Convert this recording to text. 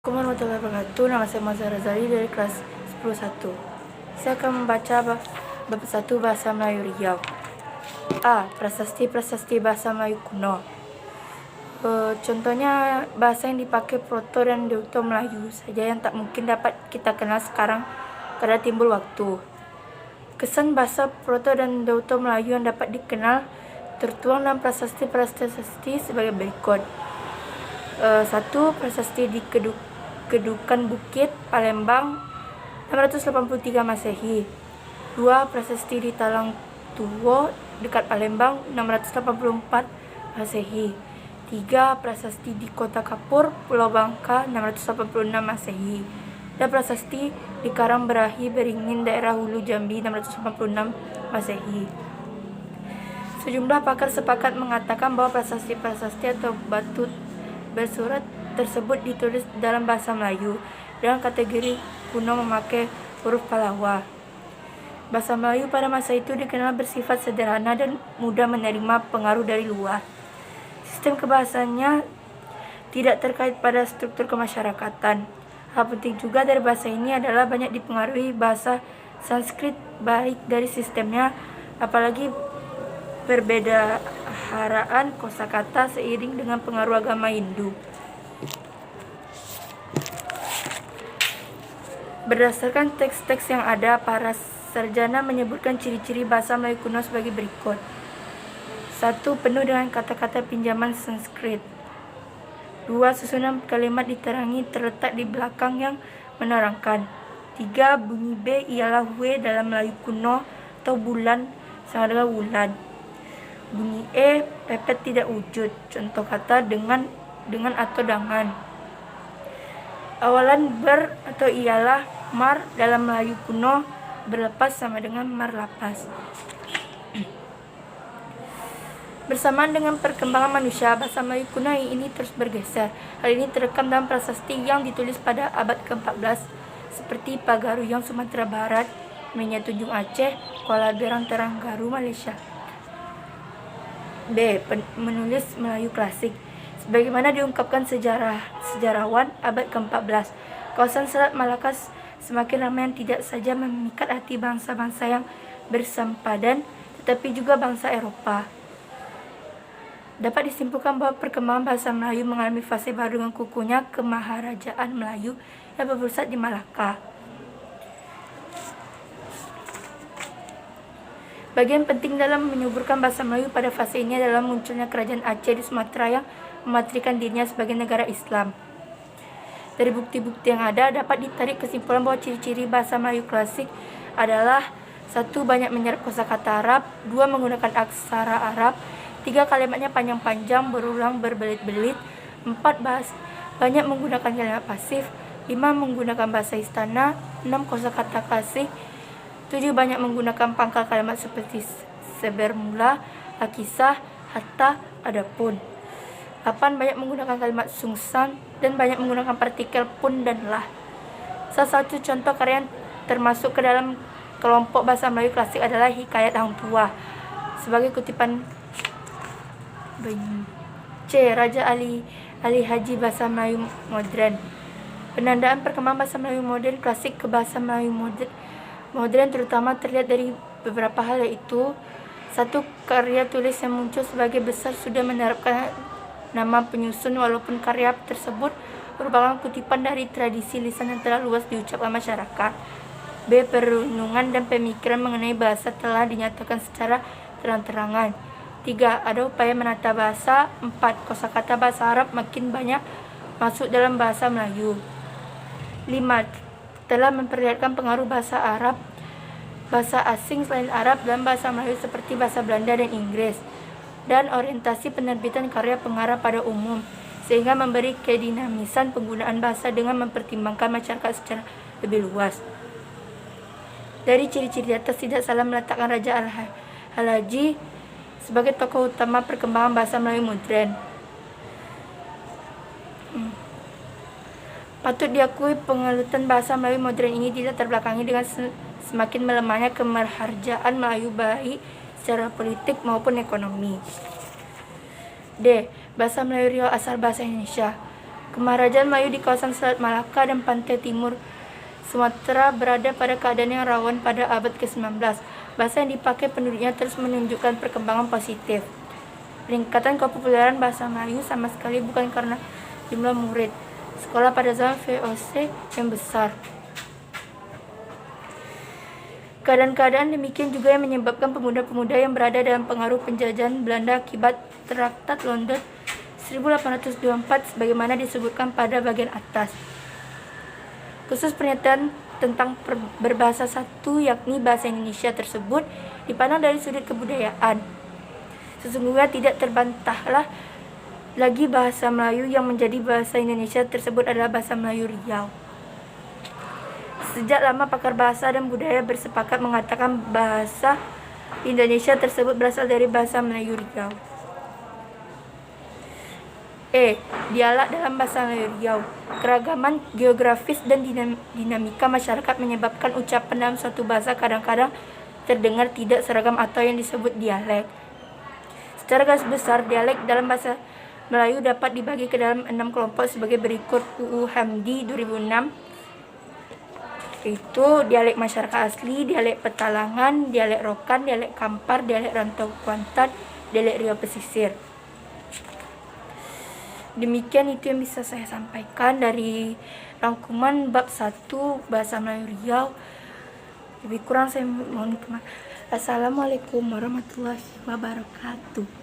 Assalamualaikum warahmatullahi wabarakatuh. Nama saya Mazhar Razali dari kelas 10-1. Saya akan membaca bab 1 Bahasa Melayu Riau. A. Prasasti bahasa Melayu kuno. Contohnya bahasa yang dipakai Proto dan Deuto Melayu saja yang tak mungkin dapat kita kenal sekarang karena timbul waktu. Kesan bahasa Proto dan Deuto Melayu yang dapat dikenal tertuang dalam prasasti sebagai berikut. 1. Prasasti di Kedukan Bukit, Palembang 683 Masehi. 2. Prasasti di Talang Tuwo dekat Palembang 684 Masehi. 3. Prasasti di Kota Kapur, Pulau Bangka 686 Masehi. Dan prasasti di Karang Berahi, Beringin, daerah Hulu Jambi 686 Masehi. Sejumlah pakar sepakat mengatakan bahwa prasasti atau batu bersurat tersebut ditulis dalam bahasa Melayu dengan kategori kuno memakai huruf Palawa. Bahasa Melayu pada masa itu dikenal bersifat sederhana dan mudah menerima pengaruh dari luar. Sistem kebahasaannya tidak terkait pada struktur kemasyarakatan. Hal penting juga dari bahasa ini adalah banyak dipengaruhi bahasa Sanskrit, baik dari sistemnya, apalagi perbedaan kosakata seiring dengan pengaruh agama Hindu. Berdasarkan teks-teks yang ada, para sarjana menyebutkan ciri-ciri bahasa Melayu kuno sebagai berikut. 1. Penuh dengan kata-kata pinjaman Sanskrit. 2. Susunan kalimat diterangi terletak di belakang yang menerangkan. 3. Bunyi B ialah W dalam Melayu kuno atau bulan sama dengan wulan. Bunyi E pepet tidak wujud, contoh kata dengan atau dengan. Awalan ber atau ialah mar dalam Melayu kuno, berlepas sama dengan mar lapas. Bersamaan dengan perkembangan manusia, bahasa Melayu kuno ini terus bergeser. Hal ini terekam dalam prasasti yang ditulis pada abad ke-14 seperti Pagaruyung Sumatera Barat, Menya Tunjung Aceh, Kuala Berang Teranggaru Malaysia. B. Menulis Melayu klasik. Sebagaimana diungkapkan sejarawan abad ke-14, kawasan Selat Malaka semakin ramai yang tidak saja memikat hati bangsa-bangsa yang bersempadan, tetapi juga bangsa Eropa. Dapat disimpulkan bahwa perkembangan bahasa Melayu mengalami fase baru dengan kukuhnya Kemaharajaan Melayu yang berpusat di Malaka. Bagian penting dalam menyuburkan bahasa Melayu pada fase ini adalah munculnya kerajaan Aceh di Sumatera yang mematrikan dirinya sebagai negara Islam. Dari bukti-bukti yang ada, dapat ditarik kesimpulan bahwa ciri-ciri bahasa Melayu klasik adalah 1. Banyak menyerap kosakata Arab. 2. Menggunakan aksara Arab. 3. Kalimatnya panjang-panjang, berulang, berbelit-belit. 4. Banyak menggunakan kalimat pasif. 5. Menggunakan bahasa istana. 6. Kosakata klasik. 7. Banyak menggunakan pangkal kalimat seperti sebermula, akisah, hatta, adapun. 8. Banyak menggunakan kalimat sungsan dan banyak menggunakan partikel pun dan lah. Salah satu contoh karya yang termasuk ke dalam kelompok bahasa Melayu klasik adalah Hikayat Hang Tuah. Sebagai kutipan C. Raja Ali Haji Bahasa Melayu Modern. Penandaan perkembangan bahasa Melayu modern klasik ke bahasa Melayu modern terutama terlihat dari beberapa hal, yaitu 1. Karya tulis yang muncul sebagai besar sudah menerapkan nama penyusun walaupun karya tersebut merupakan kutipan dari tradisi lisan yang telah luas diucapkan masyarakat. B. Perenungan dan pemikiran mengenai bahasa telah dinyatakan secara terang-terangan. 3. Ada upaya menata bahasa. 4. Kosakata bahasa Arab makin banyak masuk dalam bahasa Melayu. 5. Telah memperlihatkan pengaruh bahasa asing selain Arab dalam bahasa Melayu seperti bahasa Belanda dan Inggris, dan orientasi penerbitan karya pengarah pada umum, sehingga memberi kedinamisan penggunaan bahasa dengan mempertimbangkan masyarakat secara lebih luas. Dari ciri-ciri di atas tidak salah meletakkan Raja Al-Haji sebagai tokoh utama perkembangan bahasa Melayu modern. Patut diakui pengelutan bahasa Melayu modern ini tidak terbelakangi dengan semakin melemahnya kemerharjaan Melayu baik secara politik maupun ekonomi. D. Bahasa Melayu Riau asal bahasa Indonesia. Kemaharajan Melayu di kawasan Selat Malaka dan pantai timur Sumatera berada pada keadaan yang rawan pada abad ke-19. Bahasa yang dipakai penduduknya terus menunjukkan perkembangan positif. Peningkatan kepopuleran bahasa Melayu sama sekali bukan karena jumlah murid sekolah pada zaman VOC yang besar. Keadaan-keadaan demikian juga yang menyebabkan pemuda-pemuda yang berada dalam pengaruh penjajahan Belanda akibat Traktat London 1824 sebagaimana disebutkan pada bagian atas. Khusus pernyataan tentang berbahasa satu yakni bahasa Indonesia tersebut dipandang dari sudut kebudayaan. Sesungguhnya tidak terbantahlah lagi bahasa Melayu yang menjadi bahasa Indonesia tersebut adalah bahasa Melayu Riau. Sejak lama pakar bahasa dan budaya bersepakat mengatakan bahasa Indonesia tersebut berasal dari bahasa Melayu Riau. Dialek dalam bahasa Melayu Riau. Keragaman geografis dan dinamika masyarakat menyebabkan ucapan dalam suatu bahasa kadang-kadang terdengar tidak seragam atau yang disebut dialek. Secara garis besar, dialek dalam bahasa Melayu dapat dibagi ke dalam 6 kelompok sebagai berikut. UU Hamdi 2006, yaitu dialek masyarakat asli, dialek Petalangan, dialek Rokan, dialek Kampar, dialek Rantau Kuantan, dialek Riau Pesisir. Demikian itu yang bisa saya sampaikan dari rangkuman bab 1 bahasa Melayu Riau. Lebih kurang saya mohon maaf. Assalamualaikum warahmatullahi wabarakatuh.